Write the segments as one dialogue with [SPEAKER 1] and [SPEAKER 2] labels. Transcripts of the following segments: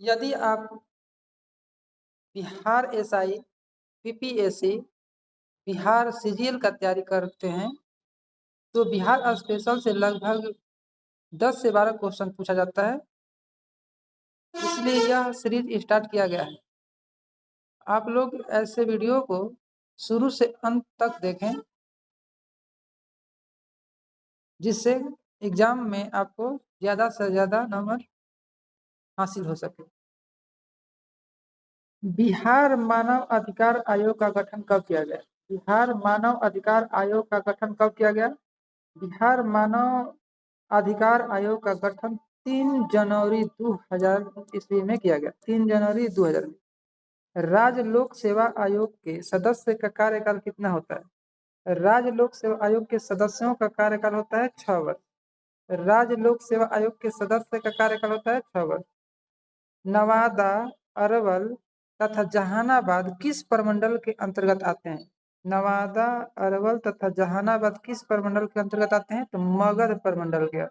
[SPEAKER 1] यदि आप Bihar SI, PPSC, Bihar CGL का तैयारी करते हैं तो बिहार स्पेशल से लगभग 10 से 12 क्वेश्चन पूछा जाता है, इसलिए यह सीरीज स्टार्ट किया गया है। आप लोग ऐसे वीडियो को शुरू से अंत तक देखें जिससे एग्जाम में आपको ज़्यादा से ज़्यादा नंबर हासिल हो सके। बिहार मानव अधिकार आयोग का गठन कब किया गया? बिहार मानव अधिकार आयोग का गठन कब किया गया? बिहार मानव अधिकार आयोग का गठन 3 जनवरी 2000 ईस्वी में किया गया। 3 जनवरी 2000 में। राज्य लोक सेवा आयोग के सदस्य का कार्यकाल कितना होता है? राज्य लोक सेवा आयोग के सदस्यों का कार्यकाल होता है 6 वर्ष। राज्य लोक सेवा आयोग के सदस्य का कार्यकाल होता है 6 वर्ष। नवादा, अरवल तथा जहानाबाद किस प्रमंडल के अंतर्गत आते हैं? नवादा, अरवल तथा जहानाबाद किस प्रमंडल के अंतर्गत आते हैं? तो मगध प्रमंडल के।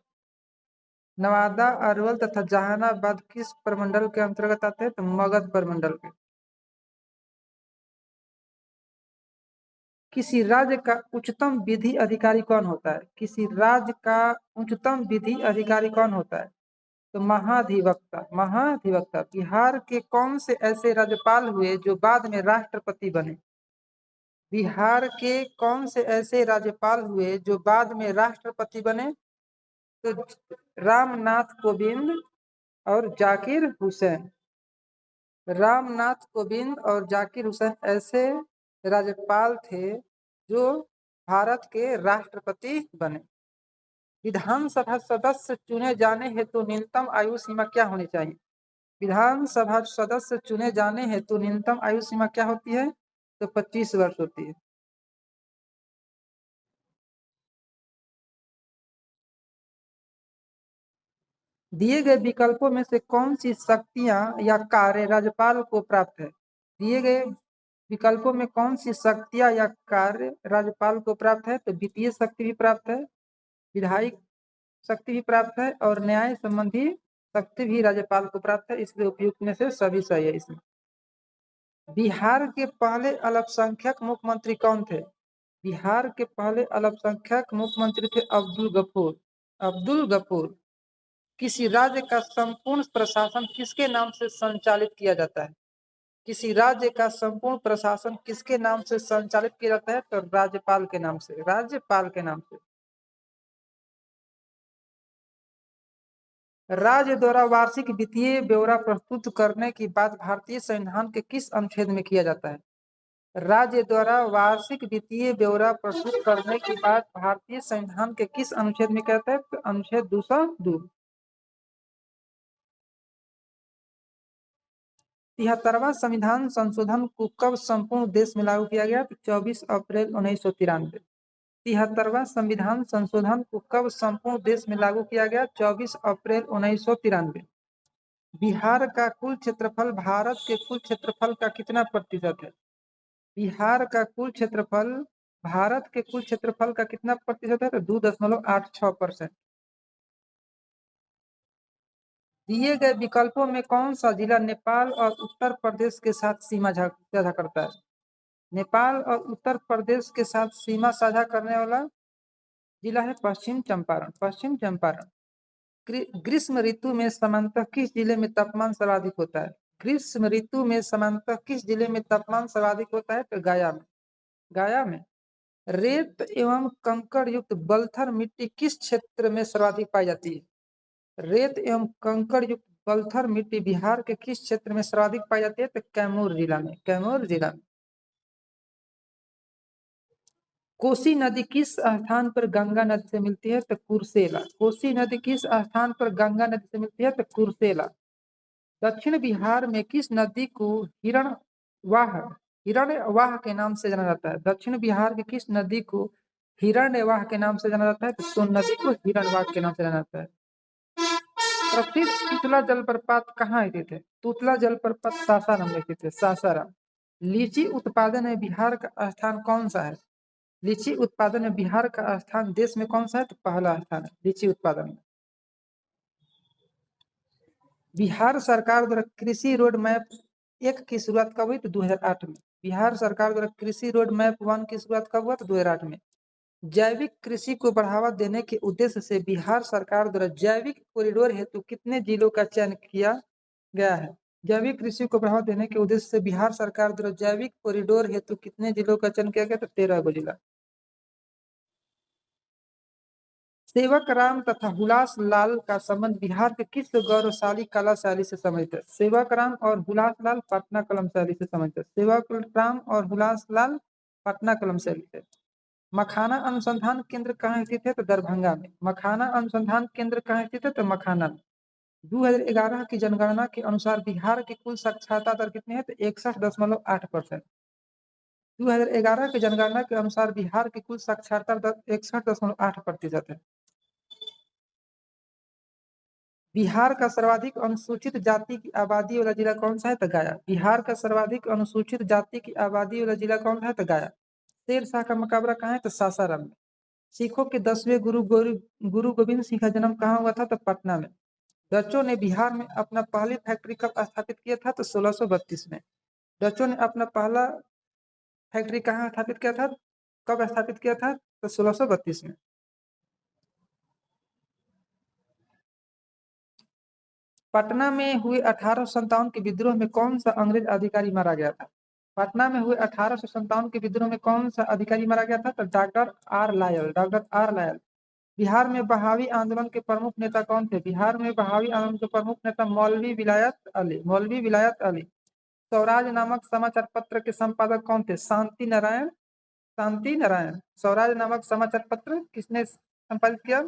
[SPEAKER 1] नवादा, अरवल तथा जहानाबाद किस प्रमंडल के अंतर्गत आते हैं? तो मगध प्रमंडल के। किसी राज्य का उच्चतम विधि अधिकारी कौन होता है? किसी राज्य का उच्चतम विधि अधिकारी कौन होता है? तो महाधिवक्ता। महाधिवक्ता। बिहार के कौन से ऐसे राज्यपाल हुए जो बाद में राष्ट्रपति बने? बिहार के कौन से ऐसे राज्यपाल हुए जो बाद में राष्ट्रपति बने? तो रामनाथ कोविंद और जाकिर हुसैन। रामनाथ कोविंद और जाकिर हुसैन ऐसे राज्यपाल थे जो भारत के राष्ट्रपति बने। विधानसभा सदस्य चुने जाने हेतु न्यूनतम आयु सीमा क्या होनी चाहिए? विधानसभा सदस्य चुने जाने हेतु न्यूनतम आयु सीमा क्या होती है? तो 25 वर्ष होती है। दिए गए विकल्पों में से कौन सी शक्तियां या कार्य राज्यपाल को प्राप्त है? दिए गए विकल्पों में कौन सी शक्तियां या कार्य राज्यपाल को प्राप्त है? तो वित्तीय शक्ति भी प्राप्त है, विधायिक शक्ति भी प्राप्त है और न्याय संबंधी शक्ति भी राज्यपाल को प्राप्त है, इसलिए उपयुक्त में से सभी सही है इसमें। बिहार के पहले अल्पसंख्यक मुख्यमंत्री कौन थे? बिहार के पहले अल्पसंख्यक मुख्यमंत्री थे अब्दुल गफूर। अब्दुल गफूर। किसी राज्य का संपूर्ण प्रशासन किसके नाम से संचालित किया जाता है? किसी राज्य का संपूर्ण प्रशासन किसके नाम से संचालित किया जाता है? तो राज्यपाल के नाम से। राज्यपाल के नाम से। राज्य द्वारा वार्षिक वित्तीय ब्यौरा प्रस्तुत करने की बात भारतीय संविधान के किस अनुच्छेद में किया जाता है? राज्य द्वारा वार्षिक वित्तीय ब्यौरा प्रस्तुत करने की बात भारतीय संविधान के किस अनुच्छेद में कहता है? तो अनुच्छेद 202। 73वां संविधान संशोधन को कब संपूर्ण देश में लागू किया गया? 24 अप्रैल 1993। 73वां संविधान संशोधन को कब संपूर्ण देश में लागू किया गया? 24 अप्रैल 1993। बिहार का कुल क्षेत्रफल भारत के कुल क्षेत्रफल का कितना प्रतिशत है? बिहार का कुल क्षेत्रफल भारत के कुल क्षेत्रफल का कितना प्रतिशत है? तो 2.86%। दिए गए विकल्पों में कौन सा जिला नेपाल और उत्तर प्रदेश के साथ सीमा साझा करता है? नेपाल और उत्तर प्रदेश के साथ सीमा साझा करने वाला जिला है पश्चिम चंपारण। पश्चिम चंपारण। ग्रीष्म ऋतु में सामान्यतः किस जिले में तापमान सर्वाधिक होता है? ग्रीष्म ऋतु में सामान्यतः किस जिले में तापमान सर्वाधिक होता है? तो गया में। गया में। रेत एवं कंकड़ युक्त बलथर मिट्टी किस क्षेत्र में सर्वाधिक पाई जाती है? रेत एवं कंकड़ युक्त बलथर मिट्टी बिहार के किस क्षेत्र में सर्वाधिक पाई जाती है? तो कैमूर जिला में। कैमूर जिला में। कोसी नदी किस स्थान पर गंगा नदी से मिलती है? तो कुर्सेला। कोसी नदी किस स्थान पर गंगा नदी से मिलती है? तो कुर्सेला। दक्षिण बिहार में किस नदी को हिरण्यवाह के नाम से जाना जाता है? दक्षिण बिहार की किस नदी को हिरण्यवाह के नाम से जाना जाता है? तो सोन नदी को हिरण्यवाह के नाम से जाना जाता है। प्रसिद्ध तुतला जलप्रपात कहाँ स्थित है? तुतला जलप्रपात सासाराम में स्थित है। सासाराम। लीची उत्पादन में बिहार का स्थान कौन सा है? लीची उत्पादन में बिहार का स्थान देश में कौन सा है? तो पहला स्थान है लीची उत्पादन में। बिहार सरकार द्वारा कृषि रोड मैप 1 की शुरुआत कब हुई? तो 2008 में। बिहार सरकार द्वारा कृषि रोड मैप 1 की शुरुआत कब हुआ? तो 2008 में। जैविक कृषि को बढ़ावा देने के उद्देश्य से बिहार सरकार द्वारा जैविक कॉरिडोर हेतु कितने जिलों का चयन किया गया है? जैविक कृषि को बढ़ावा देने के उद्देश्य से बिहार सरकार द्वारा जैविक कॉरिडोर हेतु कितने जिलों का चयन किया गया? तो 13 गो जिला। सेवक राम तथा हुलास लाल का संबंध बिहार के किस गौरवशाली कला शैली से संबंधित है? सेवक राम और हुलास लाल पटना कलम शैली से संबंधित है। सेवक राम और हुलास लाल पटना कलम शैली से। मखाना अनुसंधान केंद्र कहाँ स्थित है? तो दरभंगा में। मखाना अनुसंधान केंद्र कहाँ स्थित है? तो मखाना में। 2011 की जनगणना के अनुसार बिहार की कुल साक्षरता दर कितनी है? तो 61.8%। 2011 की जनगणना के अनुसार बिहार की कुल साक्षरता दर 61.8% है। बिहार का सर्वाधिक अनुसूचित जाति की आबादी वाला जिला कौन सा है? तो गया। बिहार का सर्वाधिक अनुसूचित जाति की आबादी वाला जिला कौन सा है? तो गया। शेरशाह का मकबरा कहाँ है? तो सासाराम में। सिखों के 10वें गुरु गोविंद सिंह का जन्म कहाँ हुआ था? तो पटना में। डचों ने बिहार में अपना पहली फैक्ट्री कब स्थापित किया था? तो 1632 में। डचों ने अपना पहला फैक्ट्री कहाँ स्थापित किया था? कब स्थापित किया था? तो 1632 में। पटना में हुए 1857 के विद्रोह में कौन सा अंग्रेज अधिकारी मारा गया था? पटना में हुए 1857 के विद्रोह में कौन सा अधिकारी मारा गया था? तो doctor R Lyell. Doctor R Lyell. Bihar में बहावी आंदोलन के प्रमुख नेता कौन थे? बिहार में बहावी आंदोलन के प्रमुख नेता मौलवी विलायत अली। मौलवी विलायत अली। स्वराज नामक समाचार पत्र के संपादक कौन थे? शांति नारायण। शांति नारायण। स्वराज नामक समाचार पत्र किसने संपादित किया?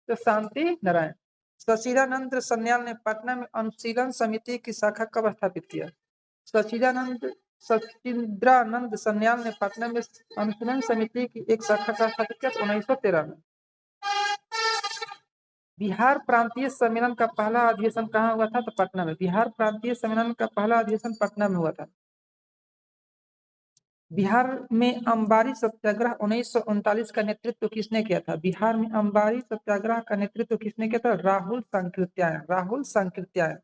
[SPEAKER 1] तो शांति नारायण। सचिदानंद सन्याल ने पटना में अनुशीलन समिति की शाखा कब स्थापित किया? सचिंद्रानंद सन्याल ने पटना में अनुशीलन समिति की एक शाखा का स्थापित किया 1913 में। बिहार प्रांतीय सम्मेलन का पहला अधिवेशन कहाँ हुआ था? तो पटना में। बिहार प्रांतीय सम्मेलन का पहला अधिवेशन पटना में हुआ था। बिहार में अंबारी सत्याग्रह 1939 का नेतृत्व किसने किया था? बिहार में अंबारी सत्याग्रह का नेतृत्व किसने किया था? राहुल सांकृत्यायन। राहुल सांकृत्यायन।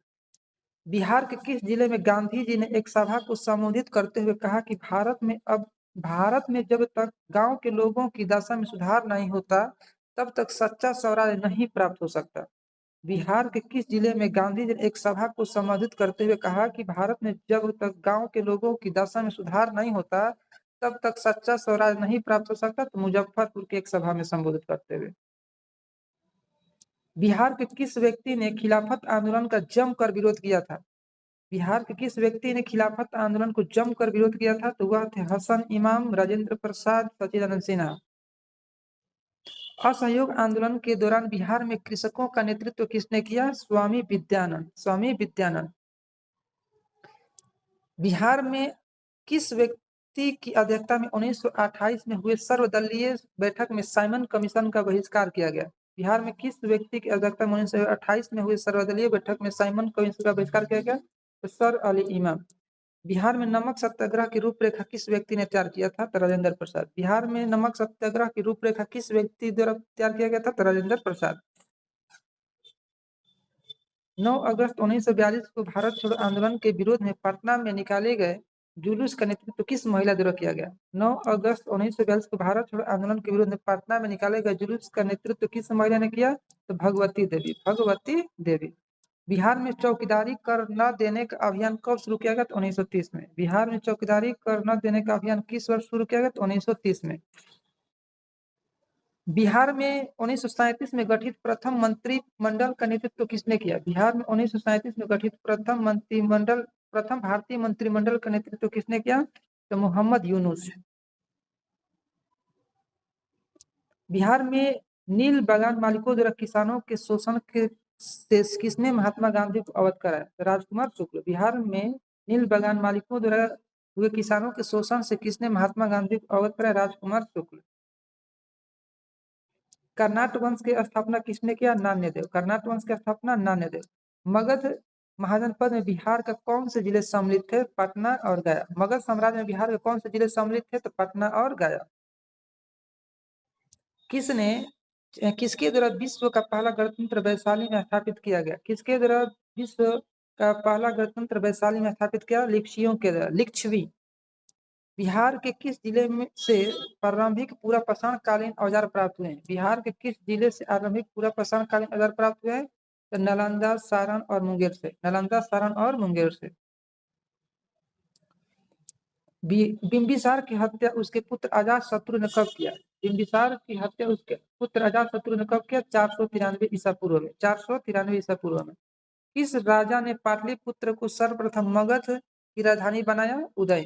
[SPEAKER 1] बिहार के किस जिले में गांधी जी ने एक सभा को संबोधित करते हुए कहा कि भारत में जब तक गांव के लोगों की दशा में सुधार नहीं होता तब तक सच्चा स्वराज नहीं प्राप्त हो सकता? बिहार के किस जिले में गांधी जी ने एक सभा को संबोधित करते हुए कहा कि भारत में जब तक गांव के लोगों की दशा में सुधार नहीं होता तब तक सच्चा स्वराज नहीं प्राप्त हो सकता? तो मुजफ्फरपुर की एक सभा में संबोधित करते हुए। बिहार के किस व्यक्ति ने खिलाफत आंदोलन का जमकर विरोध किया था? बिहार के किस व्यक्ति ने खिलाफत आंदोलन को जमकर विरोध किया था? तो वह थे हसन इमाम, राजेंद्र प्रसाद, सचिदानंद सिन्हा। असहयोग आंदोलन के दौरान बिहार में कृषकों का नेतृत्व किसने किया? स्वामी विद्यानंद। स्वामी विद्यानंद। बिहार में किस व्यक्ति की अध्यक्षता में 1928 में हुए सर्वदलीय बैठक में साइमन कमीशन का बहिष्कार किया गया? बिहार में किस व्यक्ति की अध्यक्षता में 1928 में हुए सर्वदलीय बैठक में साइमन कमीशन का बहिष्कार किया गया? तो सर अली इमाम। बिहार में नमक सत्याग्रह की रूपरेखा किस व्यक्ति ने तैयार किया था? तो राजेंद्र प्रसाद। बिहार में नमक सत्याग्रह की रूपरेखा किस व्यक्ति द्वारा तैयार किया गया था? तो राजेंद्र प्रसाद। 9 अगस्त 1942 को भारत छोड़ो आंदोलन के विरोध में पटना में निकाले गए जुलूस का नेतृत्व किस महिला द्वारा किया गया? 9 अगस्त 1942 को भारत छोड़ो आंदोलन के विरोध में पटना में निकाले गए जुलूस का नेतृत्व किस महिला ने किया? तो भगवती देवी। भगवती देवी। बिहार में चौकीदारी कर न देने का अभियान कब शुरू किया गया? तो 1930 में। बिहार में चौकीदारी कर न देने का अभियान किस वर्ष शुरू किया गया? तो 1930 में। बिहार में 1937 में गठित प्रथम मंत्रिमंडल का नेतृत्व किसने किया? बिहार में 1937 में गठित प्रथम भारतीय मंत्रिमंडल का नेतृत्व किसने किया? तो मोहम्मद यूनुस। बिहार में नील बागान मालिकों द्वारा किसानों के शोषण के से किसने महात्मा गांधी को अवगत कराया? राजकुमार शुक्ल। बिहार में नील बागान मालिकों द्वारा हुए किसानों के शोषण से किसने महात्मा गांधी को अवगत कराया? राजकुमार शुक्ल। कर्नाट वंश की स्थापना किसने किया? नान्यदेव। कर्नाट वंश की स्थापना नान्यदेव। मगध महाजनपद में बिहार का कौन से जिले सम्मिलित थे? पटना और गया। मगध साम्राज्य में बिहार के कौन से जिले सम्मिलित थे? तो पटना और गया। किसके द्वारा विश्व का पहला गणतंत्र वैशाली में स्थापित किया गया? किसके द्वारा विश्व का पहला गणतंत्र वैशाली में स्थापित किया लिच्छवियों के द्वारा। लिच्छवी। बिहार के किस जिले में से प्रारंभिक पूरा पाषाण कालीन औजार प्राप्त हुए हैं? बिहार के किस जिले से आरंभिक पूरा पाषाण कालीन औजार प्राप्त हुए हैं? तो नालंदा, सारण और मुंगेर से। नालंदा, सारण और मुंगेर से। बिंबिसार की हत्या उसके पुत्र अजातशत्रु ने कब किया? बिंबिसार की हत्या उसके पुत्र अजातशत्रु ने कब किया? 493 ईसा पूर्व में। 493 ईसा पूर्व में। किस राजा ने पाटलिपुत्र को सर्वप्रथम मगध की राजधानी बनाया? उदय।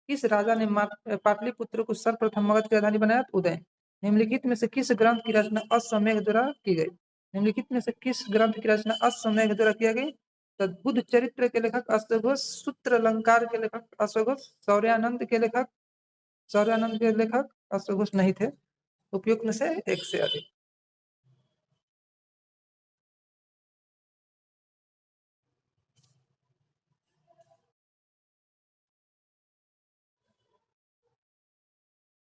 [SPEAKER 1] किस राजा ने पाटलिपुत्र को सर्वप्रथम मगध की राजधानी बनाया? उदय। निम्नलिखित में से किस ग्रंथ की रचना अश्वमेध द्वारा की गई? निम्नलिखित में से किस ग्रंथ की रचना अश्वमेध द्वारा किया गई? तो बुद्ध चरित्र के लेखक अश्वघोष, सूत्र अलंकार के लेखक अश्वघोष, शौर्यानंद के लेखक अश्वघोष नहीं थे। उपयुक्त में से एक से अधिक।